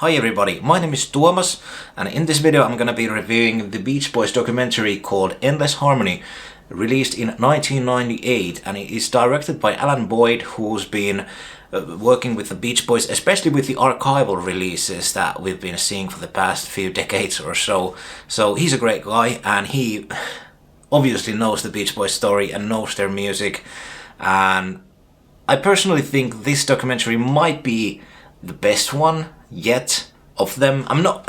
Hi everybody, my name is Tuomas, and in this video I'm gonna be reviewing the Beach Boys documentary called Endless Harmony, released in 1998, and it is directed by Alan Boyd, who's been working with the Beach Boys, especially with the archival releases that we've been seeing for the past few decades or so. So he's a great guy, and he obviously knows the Beach Boys story and knows their music, and I personally think this documentary might be the best one yet of them. I'm not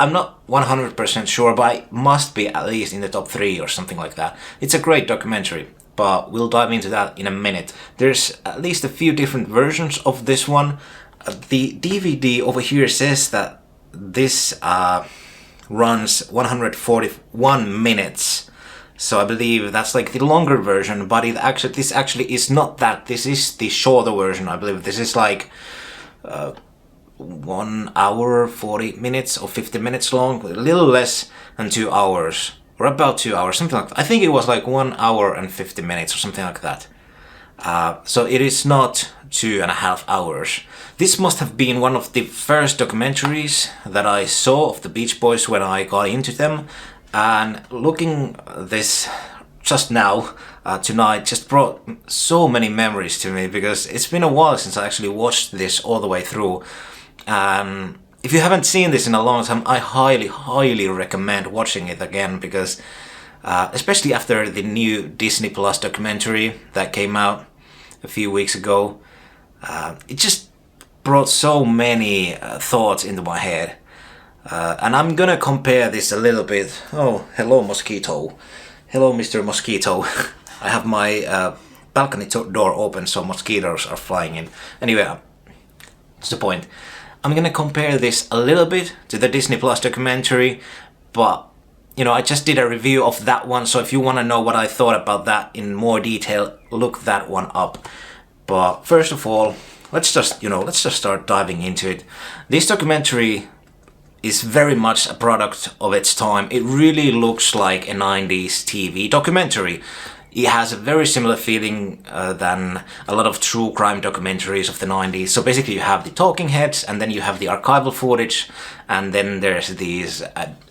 100% sure, but it must be at least in the top 3 or something like that. It's a great documentary, but we'll dive into that in a minute. There's at least a few different versions of this one. The DVD over here says that this runs 141 minutes. So I believe that's like the longer version, but this actually is not that. This is the shorter version, I believe. This is like 1 hour, 40 minutes or 50 minutes long, a little less than 2 hours, or about 2 hours, something like that. I think it was like 1 hour and 50 minutes or something like that. So it is not 2.5 hours. This must have been one of the first documentaries that I saw of the Beach Boys when I got into them, and looking this just now, tonight, just brought so many memories to me, because it's been a while since I actually watched this all the way through. If you haven't seen this in a long time, I highly recommend watching it again, because especially after the new Disney Plus documentary that came out a few weeks ago, it just brought so many thoughts into my head. And I'm gonna compare this a little bit. Oh, hello mosquito. Hello Mr. Mosquito. I have my balcony door open, so mosquitoes are flying in. Anyway, that's the point. I'm gonna compare this a little bit to the Disney Plus documentary, but you know, I just did a review of that one, so if you want to know what I thought about that in more detail, look that one up. But first of all, let's just start diving into it. This documentary is very much a product of its time. It really looks like a 90s TV documentary. It has a very similar feeling than a lot of true crime documentaries of the 90s. So basically you have the talking heads, and then you have the archival footage, and then there's these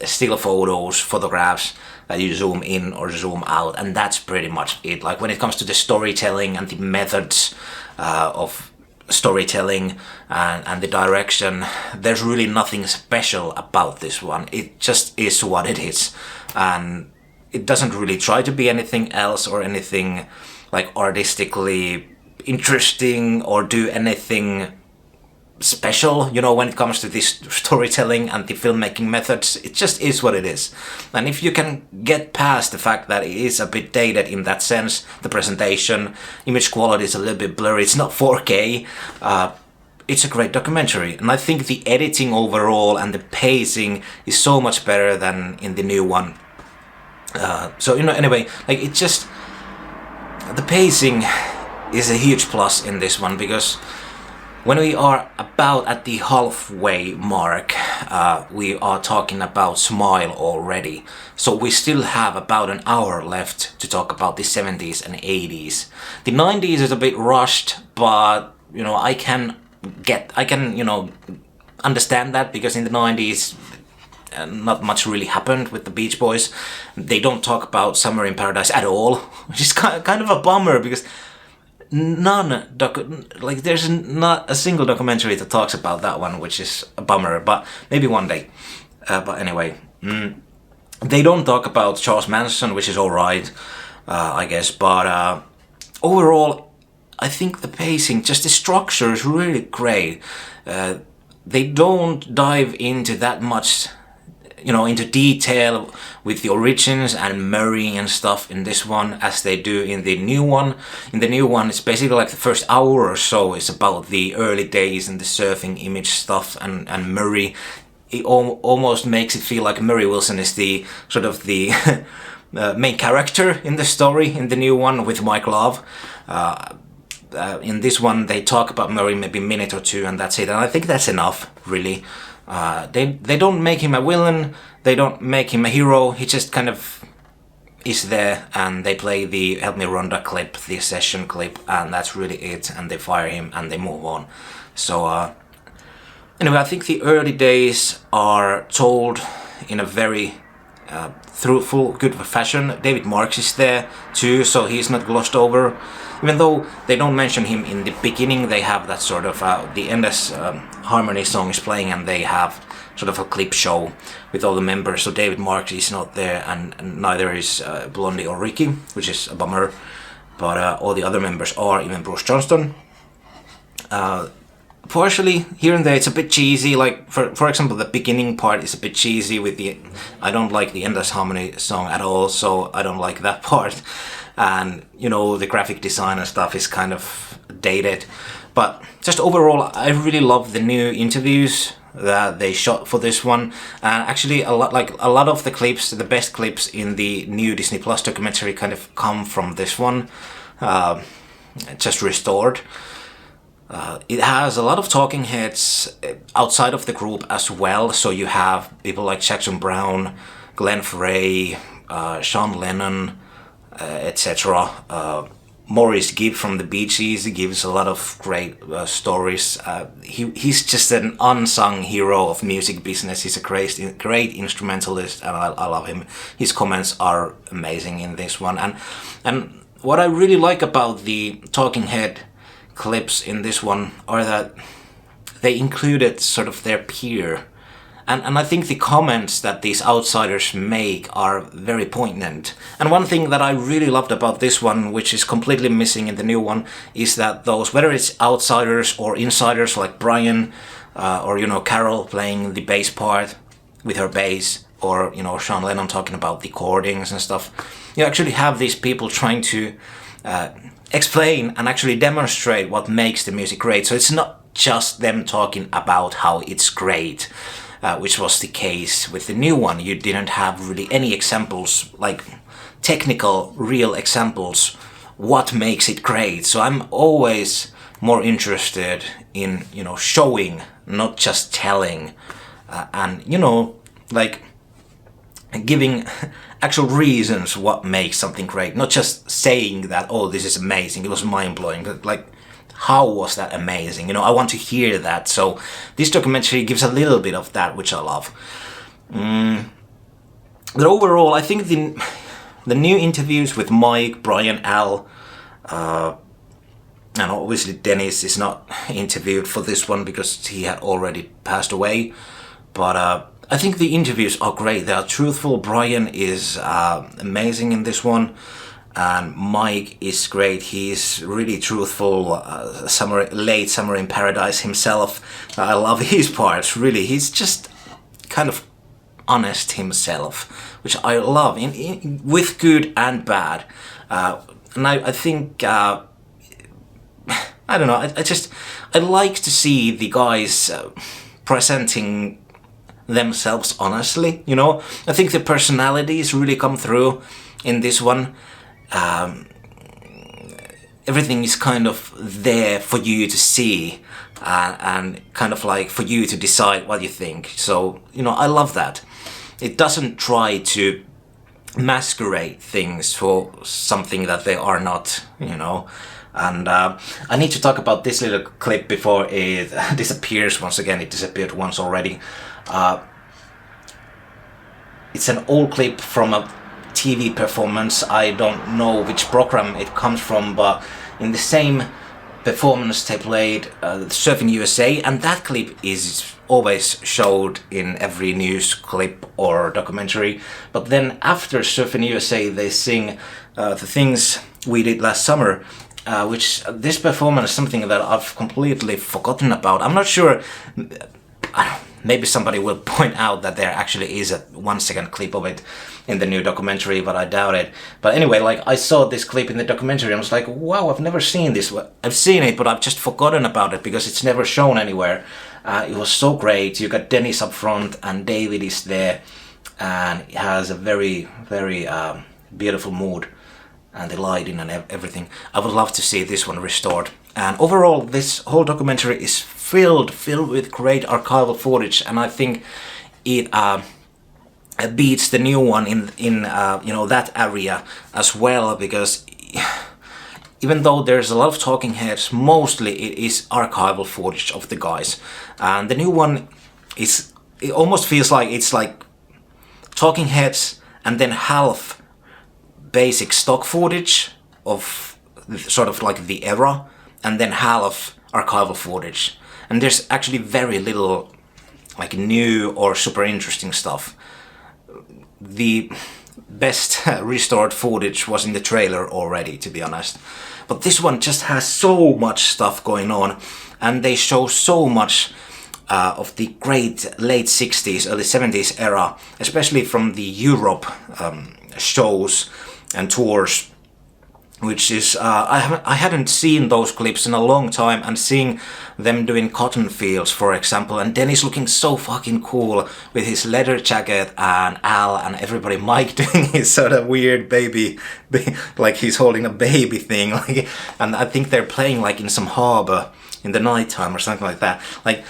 still photos, photographs that you zoom in or zoom out, and that's pretty much it. Like when it comes to the storytelling and the methods of storytelling and the direction, there's really nothing special about this one. It just is what it is, and it doesn't really try to be anything else or anything like artistically interesting or do anything special, you know, when it comes to this storytelling and the filmmaking methods. It just is what it is. And if you can get past the fact that it is a bit dated in that sense, the presentation, image quality is a little bit blurry, it's not 4K, it's a great documentary. And I think the editing overall and the pacing is so much better than in the new one. So, you know, anyway, like it just, the pacing is a huge plus in this one, because when we are about at the halfway mark, we are talking about Smile already. So we still have about an hour left to talk about the 70s and 80s. The 90s is a bit rushed, but, you know, I can, you know, understand that, because in the 90s, not much really happened with the Beach Boys. They don't talk about Summer in Paradise at all, which is kind of a bummer, because there's not a single documentary that talks about that one, which is a bummer, but maybe one day. But anyway, they don't talk about Charles Manson, which is alright, I guess, but overall, I think the pacing, just the structure is really great. They don't dive into that much, you know, into detail with the origins and Murray and stuff in this one as they do in the new one. In the new one, it's basically like the first hour or so is about the early days and the surfing image stuff, and Murray. It almost makes it feel like Murray Wilson is the sort of the main character in the story in the new one with Mike Love. In this one, they talk about Murray maybe a minute or two, and that's it. And I think that's enough, really. They don't make him a villain, they don't make him a hero, he just kind of is there, and they play the Help Me Rhonda clip, the session clip, and that's really it, and they fire him and they move on. So Anyway, I think the early days are told in a very truthful, good fashion. David Marks is there too, so he's not glossed over. Even though they don't mention him in the beginning, they have that sort of the endless harmony song is playing, and they have sort of a clip show with all the members. So David Marks is not there, and neither is Blondie or Ricky, which is a bummer. But all the other members are, even Bruce Johnston. Partially here and there it's a bit cheesy, like for example the beginning part is a bit cheesy with the, I don't like the endless harmony song at all, so I don't like that part. And you know, the graphic design and stuff is kind of dated, but just overall I really love the new interviews that they shot for this one. And actually a lot of the clips, the best clips in the new Disney Plus documentary kind of come from this one, just restored. It has a lot of talking heads outside of the group as well, so you have people like Jackson Browne, Glenn Frey, Sean Lennon, etc. Maurice Gibb from the Bee Gees gives a lot of great stories. He's just an unsung hero of music business. He's a great instrumentalist, and I love him. His comments are amazing in this one. And what I really like about the talking head clips in this one are that they included sort of their peer, and I think the comments that these outsiders make are very poignant. And one thing that I really loved about this one, which is completely missing in the new one, is that those, whether it's outsiders or insiders like Brian, or you know, Carol playing the bass part with her bass, or you know, Sean Lennon talking about the chordings and stuff, you actually have these people trying to explain and actually demonstrate what makes the music great. So it's not just them talking about how it's great, which was the case with the new one. You didn't have really any examples, like technical, real examples, what makes it great. So I'm always more interested in, you know, showing, not just telling, and, you know, like giving actual reasons what makes something great, not just saying that, oh, this is amazing, it was mind-blowing, but like, how was that amazing? You know, I want to hear that. So this documentary gives a little bit of that, which I love. But overall, I think the new interviews with Mike, Brian, Al, and obviously Dennis is not interviewed for this one because he had already passed away, but I think the interviews are great. They are truthful. Brian is amazing in this one, and Mike is great. He's really truthful. Late Summer in Paradise himself. I love his parts. Really, he's just kind of honest himself, which I love, with good and bad. And I think I don't know. I like to see the guys presenting themselves honestly, you know. I think the personalities really come through in this one. Everything is kind of there for you to see, and kind of like for you to decide what you think. So, you know, I love that. It doesn't try to masquerade things for something that they are not, you know. And I need to talk about this little clip before it disappears once again. It disappeared once already. It's an old clip from a TV performance. I don't know which program it comes from, but in the same performance they played Surfing USA, and that clip is always showed in every news clip or documentary. But then after Surfing USA they sing The Things We Did Last Summer, which this performance is something that I've completely forgotten about. I'm not sure, maybe somebody will point out that there actually is a 1 second clip of it in the new documentary, but I doubt it. But anyway, like, I saw this clip in the documentary and I was like, wow, I've never seen this. I've seen it, but I've just forgotten about it because it's never shown anywhere. It was so great. You got Dennis up front and David is there, and it has a very, very beautiful mood, and the lighting and everything. I would love to see this one restored. And overall, this whole documentary is filled with great archival footage, and I think it beats the new one in you know, that area as well, because even though there's a lot of talking heads, mostly it is archival footage of the guys. And the new one it almost feels like it's like talking heads and then half basic stock footage of sort of like the era, and then half archival footage. And there's actually very little like new or super interesting stuff. The best restored footage was in the trailer already, to be honest. But this one just has so much stuff going on, and they show so much of the great late 60s, early 70s era, especially from the Europe shows and tours, which is I hadn't seen those clips in a long time, and seeing them doing cotton fields, for example, and Dennis looking so fucking cool with his leather jacket, and Al and everybody, Mike doing his sort of weird baby like he's holding a baby thing, like, and I think they're playing like in some harbor in the nighttime or something like that. Like,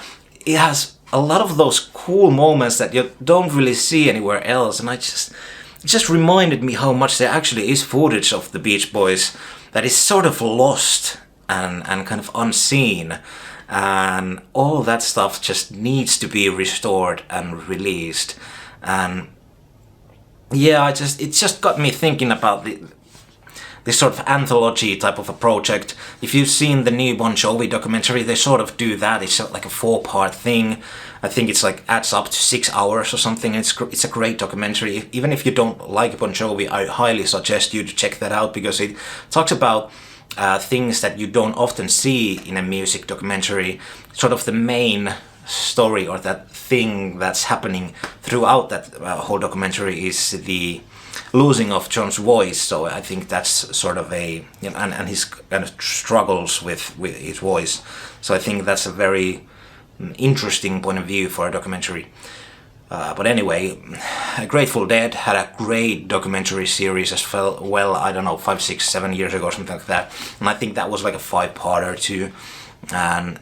it has a lot of those cool moments that you don't really see anywhere else, and it just reminded me how much there actually is footage of the Beach Boys that is sort of lost and kind of unseen, and all that stuff just needs to be restored and released. And yeah, it just got me thinking about this sort of anthology type of a project. If you've seen the new Bon Jovi documentary, they sort of do that. It's like a 4-part thing. I think it's like adds up to 6 hours or something. It's a great documentary. Even if you don't like Bon Jovi, I highly suggest you to check that out, because it talks about things that you don't often see in a music documentary. Sort of the main story, or that thing that's happening throughout that whole documentary, is the losing of John's voice. So I think that's sort of a, you know, and his kind of struggles with his voice. So I think that's a very interesting point of view for a documentary. But anyway, Grateful Dead had a great documentary series as well, I don't know, 5, 6, 7 years ago or something like that. And I think that was like a 5-parter too. And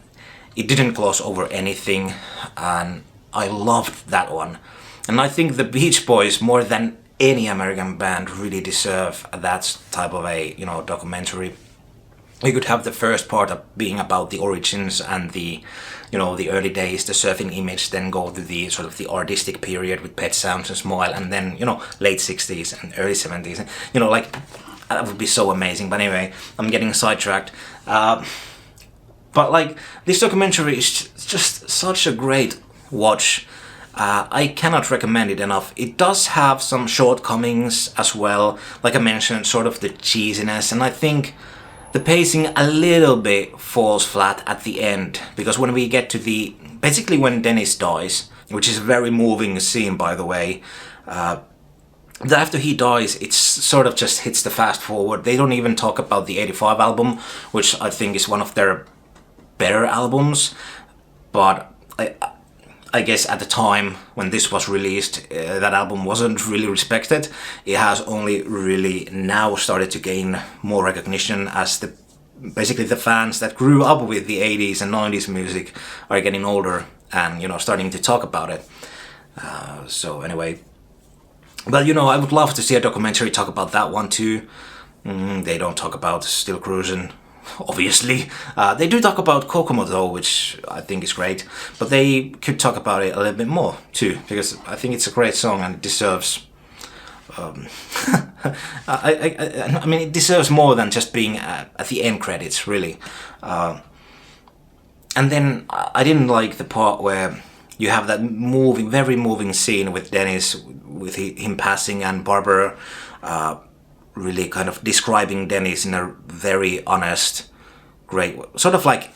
it didn't gloss over anything. And I loved that one. And I think the Beach Boys, more than any American band, really deserve that type of a, you know, documentary. You could have the first part of being about the origins and the, you know, the early days, the surfing image, then go to the sort of the artistic period with Pet Sounds and Smile, and then, you know, late 60s and early 70s. And, you know, like, that would be so amazing. But anyway, I'm getting sidetracked. But like, this documentary is just such a great watch. I cannot recommend it enough. It does have some shortcomings as well, like I mentioned, sort of the cheesiness, and I think the pacing a little bit falls flat at the end, because when we get to basically when Dennis dies, which is a very moving scene, by the way, after he dies, it's sort of just hits the fast forward. They don't even talk about the 85 album, which I think is one of their better albums, but I guess at the time when this was released, that album wasn't really respected. It has only really now started to gain more recognition as basically the fans that grew up with the 80s and 90s music are getting older and, you know, starting to talk about it. So anyway, but, you know, I would love to see a documentary talk about that one too. They don't talk about Still Cruisin', obviously. They do talk about Kokomo though, which I think is great, but they could talk about it a little bit more too, because I think it's a great song and it deserves I mean, it deserves more than just being at the end credits, really. And then I didn't like the part where you have that very moving scene with Dennis, with him passing, and Barbara really kind of describing Dennis in a very honest, great, sort of like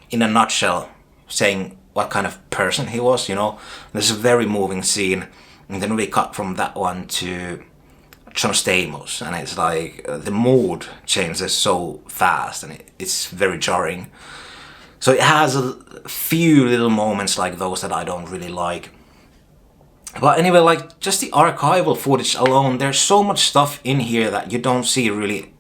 in a nutshell, saying what kind of person he was, you know. There's a very moving scene, and then we cut from that one to John Stamos, and it's like the mood changes so fast, and it's very jarring. So it has a few little moments like those that I don't really like. But anyway, like, just the archival footage alone, there's so much stuff in here that you don't see really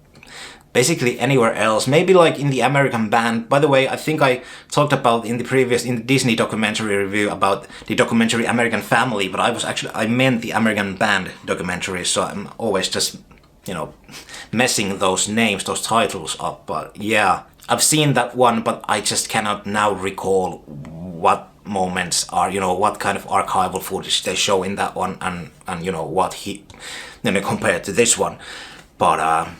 basically anywhere else. Maybe like in the American Band. By the way, I think I talked about in the Disney documentary review about the documentary American Family, but I meant the American Band documentary, so I'm always just messing those names, those titles up. But yeah, I've seen that one, but I just cannot now recall what moments are, what kind of archival footage they show in that one, and what he, compared to this one. But I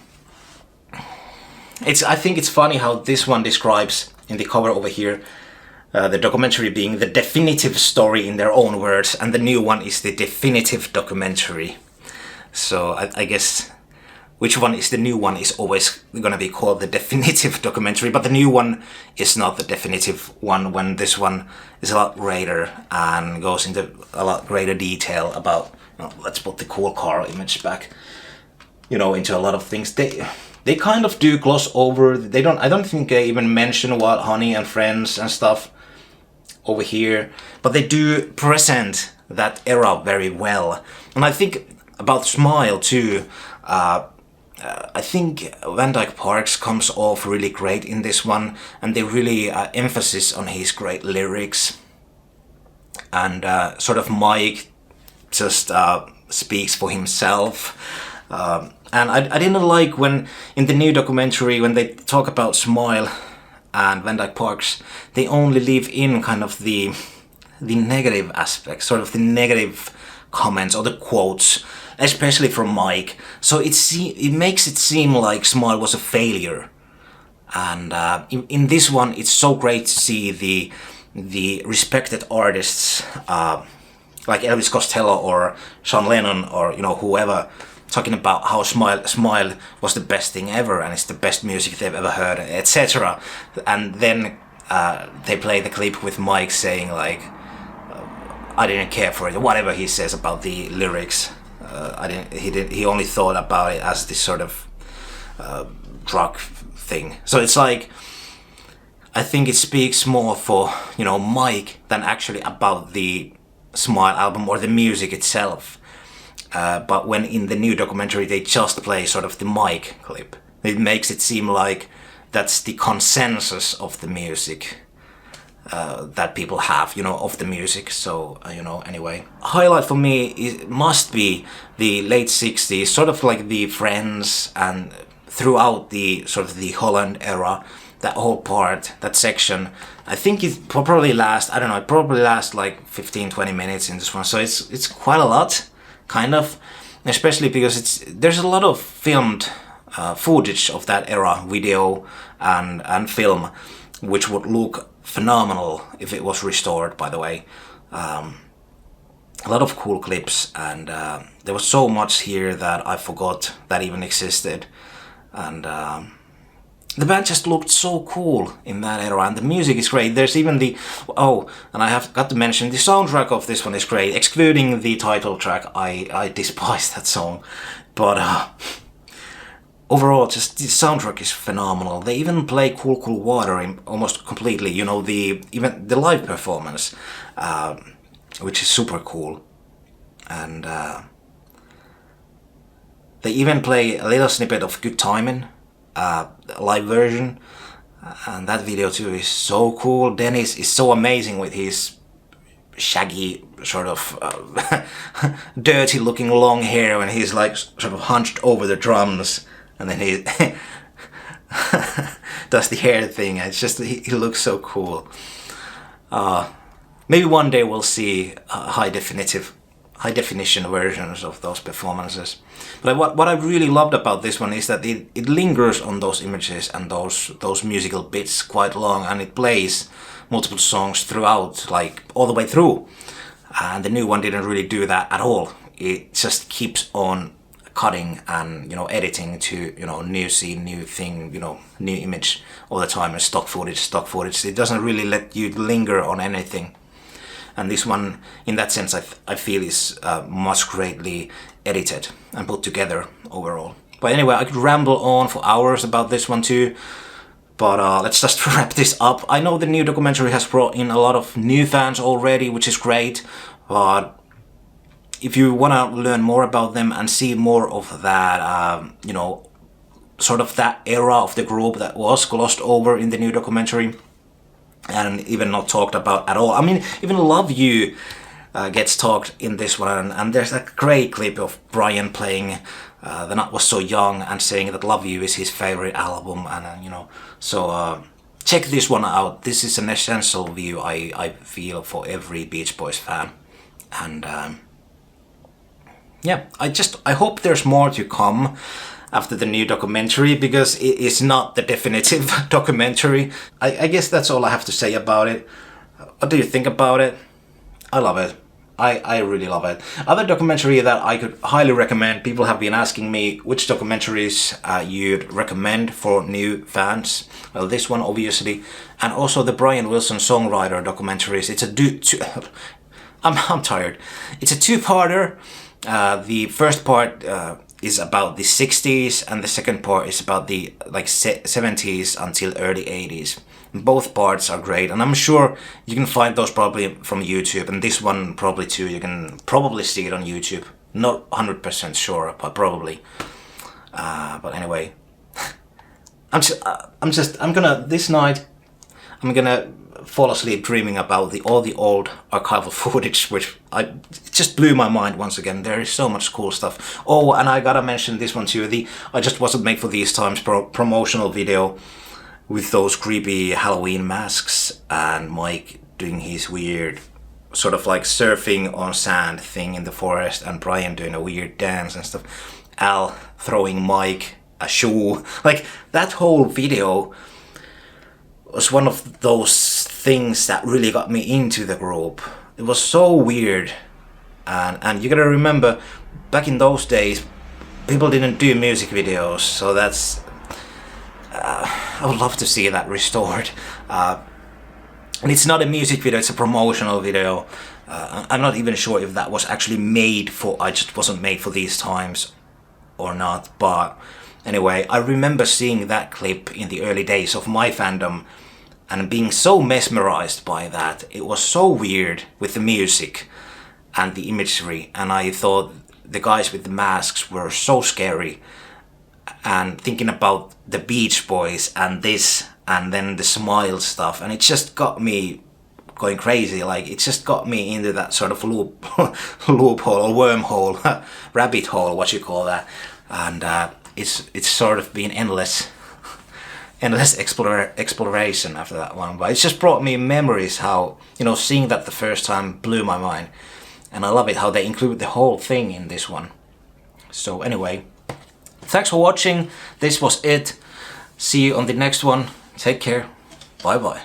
think it's funny how this one describes in the cover over here, the documentary being the definitive story in their own words, and the new one is the definitive documentary. So I guess which one is the new one is always going to be called the definitive documentary, but the new one is not the definitive one, when this one is a lot greater and goes into a lot greater detail about, let's put the cool car image back, into a lot of things. They kind of do gloss over, I don't think they even mention Wild Honey and Friends and stuff over here, but they do present that era very well. And I think about Smile too, I think Van Dyke Parks comes off really great in this one, and they really emphasis on his great lyrics, and sort of Mike just speaks for himself. And I didn't like when in the new documentary, when they talk about Smile and Van Dyke Parks, they only leave in kind of the negative aspects, sort of the negative comments or the quotes, especially from Mike. So it makes it seem like Smile was a failure. And in this one, it's so great to see the respected artists like Elvis Costello or Sean Lennon or whoever, talking about how Smile was the best thing ever and it's the best music they've ever heard, etc. And then they play the clip with Mike saying like, I didn't care for it, whatever he says about the lyrics. He only thought about it as this sort of drug thing. So it's like, I think it speaks more for Mike than actually about the Smile album or the music itself. But when in the new documentary they just play sort of the Mike clip, it makes it seem like that's the consensus of the music that people have, of the music. So, anyway. Highlight for me must be the late 60s, sort of like the Friends, and throughout the sort of the Holland era, that whole part, that section. I think it probably lasts, it probably lasts like 15-20 minutes in this one. So it's quite a lot, kind of, especially because there's a lot of filmed footage of that era, video and film, which would look phenomenal if it was restored, by the way. A lot of cool clips, and there was so much here that I forgot that even existed. And the band just looked so cool in that era, and the music is great. There's even and I have got to mention, the soundtrack of this one is great, excluding the title track. I despise that song, but overall, just the soundtrack is phenomenal. They even play Cool Cool Water almost completely, even the live performance, which is super cool. And they even play a little snippet of Good Timin', live version, and that video too is so cool. Dennis is so amazing with his shaggy, sort of dirty looking long hair, when he's like sort of hunched over the drums. And then he does the hair thing. It's just, he looks so cool. Maybe one day we'll see high definition versions of those performances. But what I really loved about this one is that it lingers on those images and those musical bits quite long, and it plays multiple songs throughout, like all the way through. And the new one didn't really do that at all. It just keeps on cutting and editing to new scene, new thing, new image all the time, and stock footage. It doesn't really let you linger on anything. And this one, in that sense, I feel is much greatly edited and put together overall. But anyway, I could ramble on for hours about this one too, but let's just wrap this up. I know the new documentary has brought in a lot of new fans already, which is great, but if you want to learn more about them and see more of that, sort of that era of the group that was glossed over in the new documentary and even not talked about at all. I mean, even Love You gets talked in this one, and there's a great clip of Brian playing the Nut Was So Young, and saying that Love You is his favorite album, and so check this one out. This is an essential view, I feel, for every Beach Boys fan. And yeah, I hope there's more to come after the new documentary, because it is not the definitive documentary. I guess that's all I have to say about it. What do you think about it? I love it. I really love it. Other documentary that I could highly recommend, people have been asking me which documentaries you'd recommend for new fans. Well, this one obviously, and also the Brian Wilson songwriter documentaries. It's a I'm tired. It's a two-parter. The first part is about the 60s, and the second part is about the 70s until early 80s. Both parts are great, and I'm sure you can find those probably from YouTube, and this one probably too. You can probably see it on YouTube. Not 100% sure, but probably. But anyway, this night I'm gonna fall asleep dreaming about all the old archival footage, which just blew my mind once again. There is so much cool stuff. Oh, and I gotta mention this one too. I Just Wasn't Made for These Times promotional video with those creepy Halloween masks, and Mike doing his weird sort of like surfing on sand thing in the forest, and Brian doing a weird dance and stuff. Al throwing Mike a shoe. Like, that whole video was one of those things that really got me into the group. It was so weird. And you gotta remember, back in those days, people didn't do music videos, so that's... I would love to see that restored. And it's not a music video, it's a promotional video. I'm not even sure if that was actually made for I Just Wasn't Made for These Times or not, but anyway, I remember seeing that clip in the early days of my fandom and being so mesmerized by that. It was so weird with the music and the imagery, and I thought the guys with the masks were so scary. And thinking about the Beach Boys and this, and then the smile stuff, and it just got me going crazy. Like, it just got me into that sort of loophole or wormhole, rabbit hole, what you call that. And it's sort of been endless exploration after that one. But it's just brought me memories how, seeing that the first time blew my mind. And I love it how they include the whole thing in this one. So anyway, thanks for watching. This was it. See you on the next one. Take care. Bye bye.